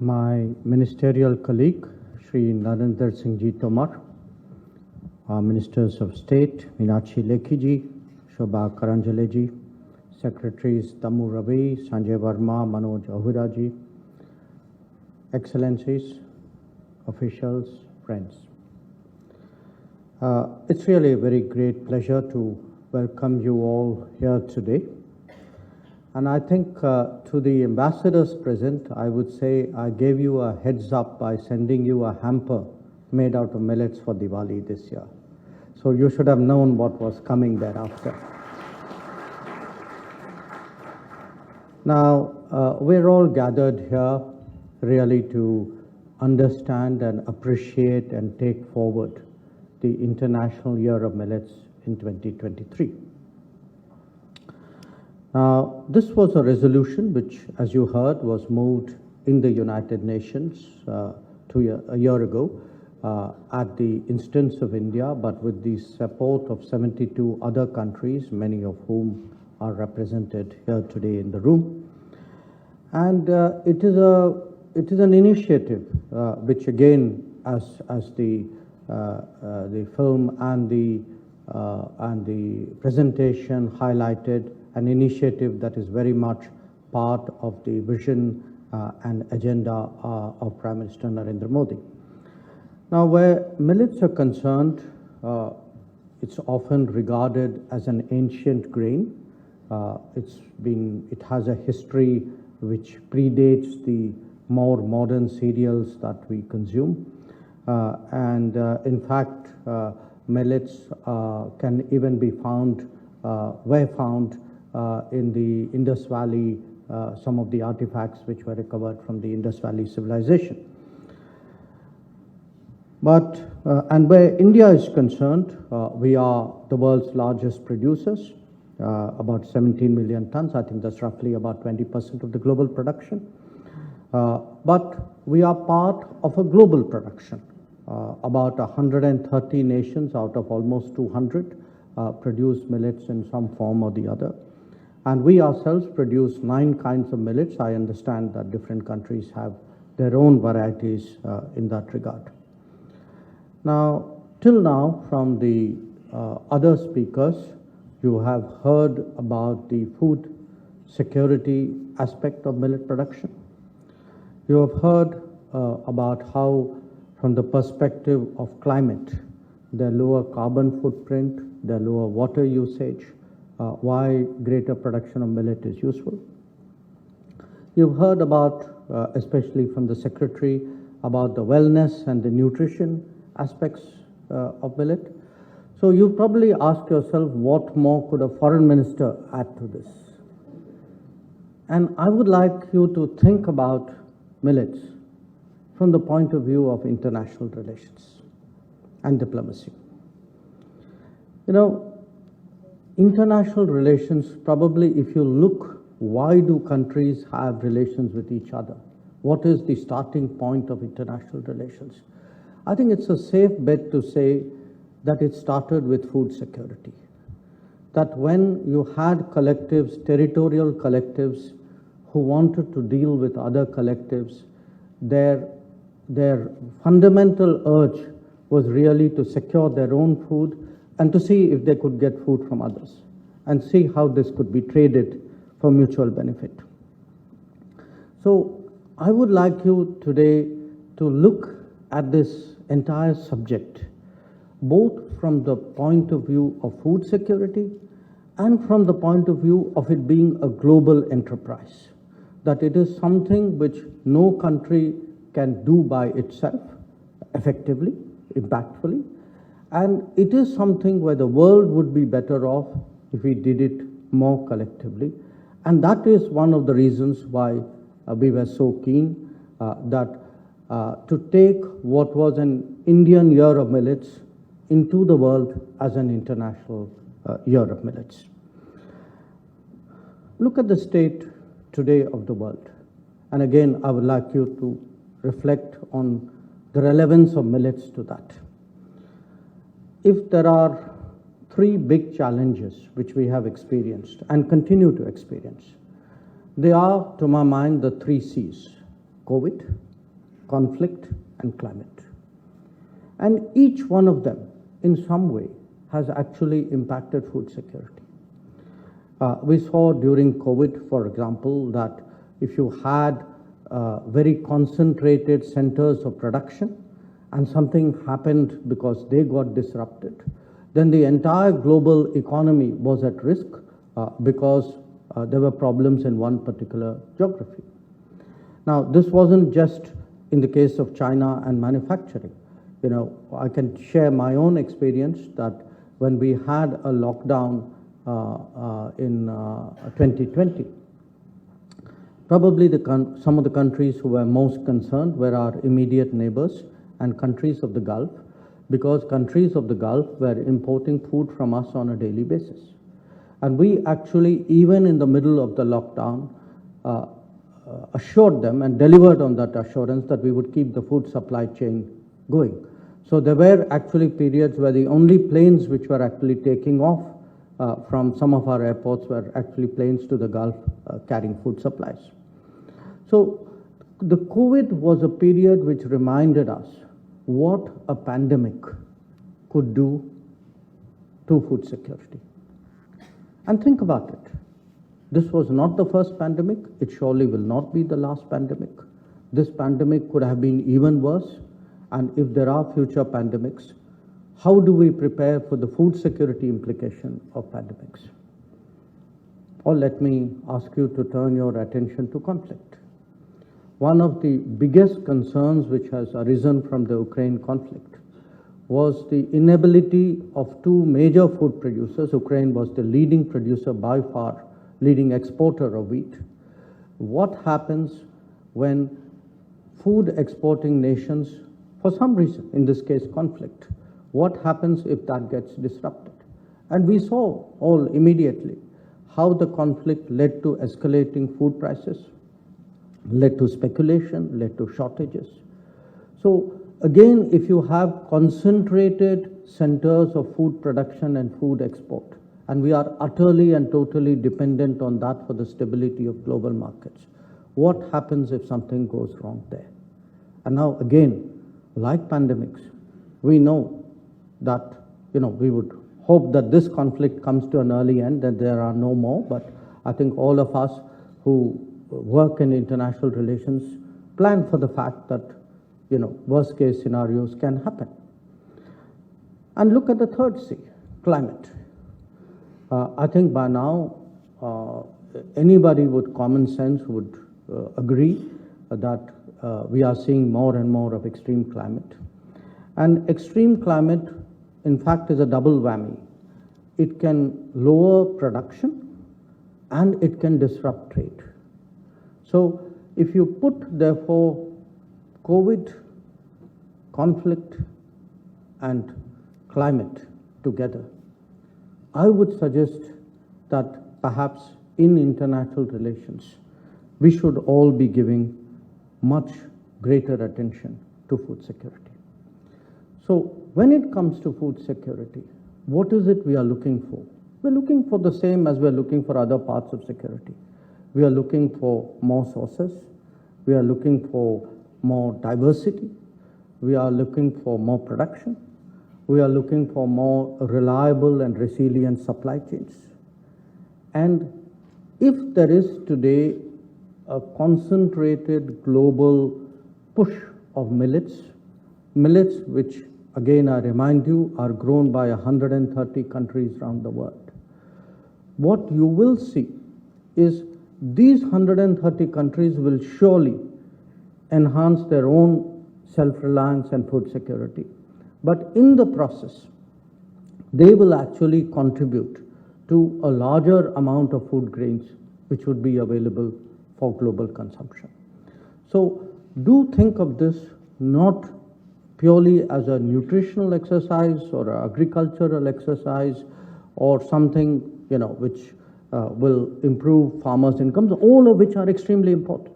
my ministerial colleague, Shri Narendra Singh Ji Tomar, our Ministers of State, Meenakshi Lekhi Ji, Shobha Karanjale Ji, Secretaries Tamu Ravi, Sanjay Verma, Manoj Ahura Ji, Excellencies, officials, friends. It's really a very great pleasure to welcome you all here today. And I think to the ambassadors present, I would say I gave you a heads up by sending you a hamper made out of millets for Diwali this year. So you should have known what was coming thereafter. Now, we're all gathered here really to understand and appreciate and take forward the International Year of Millets in 2023. Now, this was a resolution which, as you heard, was moved in the United Nations a year ago at the instance of India, but with the support of 72 other countries, many of whom are represented here today in the room. And it is an initiative which, again, as the film and the presentation highlighted, an initiative that is very much part of the vision and agenda of Prime Minister Narendra Modi. Now, where millets are concerned, it's often regarded as an ancient grain. It has a history which predates the more modern cereals that we consume. In fact, millets can even be found, were found in the Indus Valley, some of the artifacts which were recovered from the Indus Valley civilization. But, and where India is concerned, we are the world's largest producers, about 17 million tons. I think that's roughly about 20% of the global production. But we are part of a global production. About 130 nations out of almost 200 produce millets in some form or the other. And we ourselves produce 9 kinds of millets. I understand that different countries have their own varieties in that regard. Now, till now, from the other speakers, you have heard about the food security aspect of millet production. You have heard about how, from the perspective of climate, their lower carbon footprint, their lower water usage, why greater production of millet is useful. You've heard about, especially from the Secretary, about the wellness and the nutrition aspects of millet. So you probably ask yourself, what more could a foreign minister add to this? And I would like you to think about millets from the point of view of international relations and diplomacy. You know, international relations, probably if you look, why do countries have relations with each other? What is the starting point of international relations? I think it's a safe bet to say that it started with food security. That when you had collectives, territorial collectives, who wanted to deal with other collectives, their fundamental urge was really to secure their own food and to see if they could get food from others and see how this could be traded for mutual benefit. So I would like you today to look at this entire subject, both from the point of view of food security and from the point of view of it being a global enterprise, that it is something which no country can do by itself effectively, impactfully, and it is something where the world would be better off if we did it more collectively. And that is one of the reasons why we were so keen to take what was an Indian Year of Millets into the world as an International Year of Millets. Look at the state today of the world. And again, I would like you to reflect on the relevance of millets to that. If there are 3 big challenges which we have experienced and continue to experience, they are, to my mind, the 3 C's: COVID, conflict, and climate. And each one of them, in some way, has actually impacted food security. We saw during COVID, for example, that if you had very concentrated centers of production and something happened because they got disrupted, then the entire global economy was at risk because there were problems in one particular geography. Now, this wasn't just in the case of China and manufacturing. You know, I can share my own experience that when we had a lockdown in 2020, probably some of the countries who were most concerned were our immediate neighbors and countries of the Gulf, because countries of the Gulf were importing food from us on a daily basis. And we actually, even in the middle of the lockdown, assured them and delivered on that assurance that we would keep the food supply chain going. So there were actually periods where the only planes which were actually taking off from some of our airports were actually planes to the Gulf carrying food supplies. So the COVID was a period which reminded us what a pandemic could do to food security. And think about it. This was not the first pandemic. It surely will not be the last pandemic. This pandemic could have been even worse. And if there are future pandemics, how do we prepare for the food security implication of pandemics? Or let me ask you to turn your attention to conflict. One of the biggest concerns which has arisen from the Ukraine conflict was the inability of two major food producers. Ukraine was the leading producer by far, leading exporter of wheat. What happens when food exporting nations, for some reason, in this case conflict, what happens if that gets disrupted? And we saw all immediately how the conflict led to escalating food prices, led to speculation, led to shortages. So again, if you have concentrated centers of food production and food export, and we are utterly and totally dependent on that for the stability of global markets, what happens if something goes wrong there? And now again, like pandemics, we know that, we would hope that this conflict comes to an early end, that there are no more, but I think all of us who work in international relations plan for the fact that, worst case scenarios can happen. And look at the third C, climate. I think by now, anybody with common sense would agree that we are seeing more and more of extreme climate. And extreme climate, in fact, is a double whammy. It can lower production and it can disrupt trade. So if you put, therefore, COVID, conflict, and climate together, I would suggest that perhaps in international relations, we should all be giving much greater attention to food security. So when it comes to food security, what is it we are looking for? We're looking for the same as we're looking for other parts of security. We are looking for more sources. We are looking for more diversity. We are looking for more production. We are looking for more reliable and resilient supply chains. And if there is today a concentrated global push of millets which, again, I remind you, are grown by 130 countries around the world. What you will see is these 130 countries will surely enhance their own self-reliance and food security. But in the process, they will actually contribute to a larger amount of food grains which would be available for global consumption. So do think of this not purely as a nutritional exercise or an agricultural exercise or something, which will improve farmers' incomes, all of which are extremely important.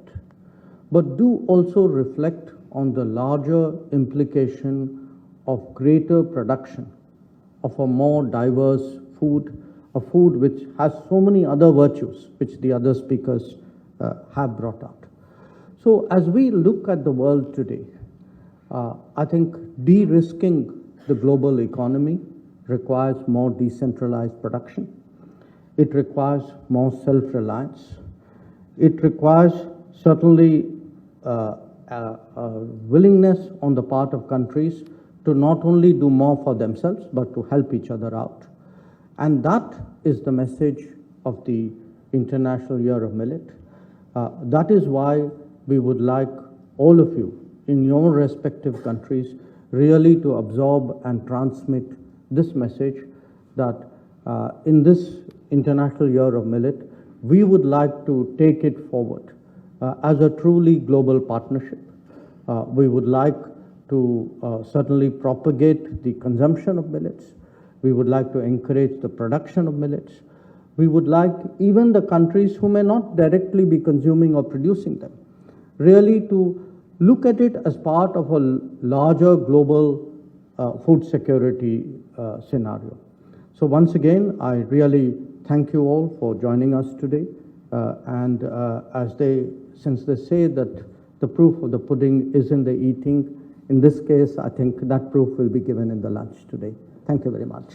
But do also reflect on the larger implication of greater production of a more diverse food, a food which has so many other virtues which the other speakers have brought out. So as we look at the world today, I think de-risking the global economy requires more decentralized production. It requires more self-reliance. It requires certainly willingness on the part of countries to not only do more for themselves, but to help each other out. And that is the message of the International Year of Millet. That is why we would like all of you in your respective countries really to absorb and transmit this message that in this International Year of Millet, we would like to take it forward as a truly global partnership. We would like to certainly propagate the consumption of millets. We would like to encourage the production of millets. We would like even the countries who may not directly be consuming or producing them, really to look at it as part of a larger global food security scenario. So once again, I really thank you all for joining us today. Since they say that the proof of the pudding is in the eating, in this case, I think that proof will be given in the lunch today. Thank you very much.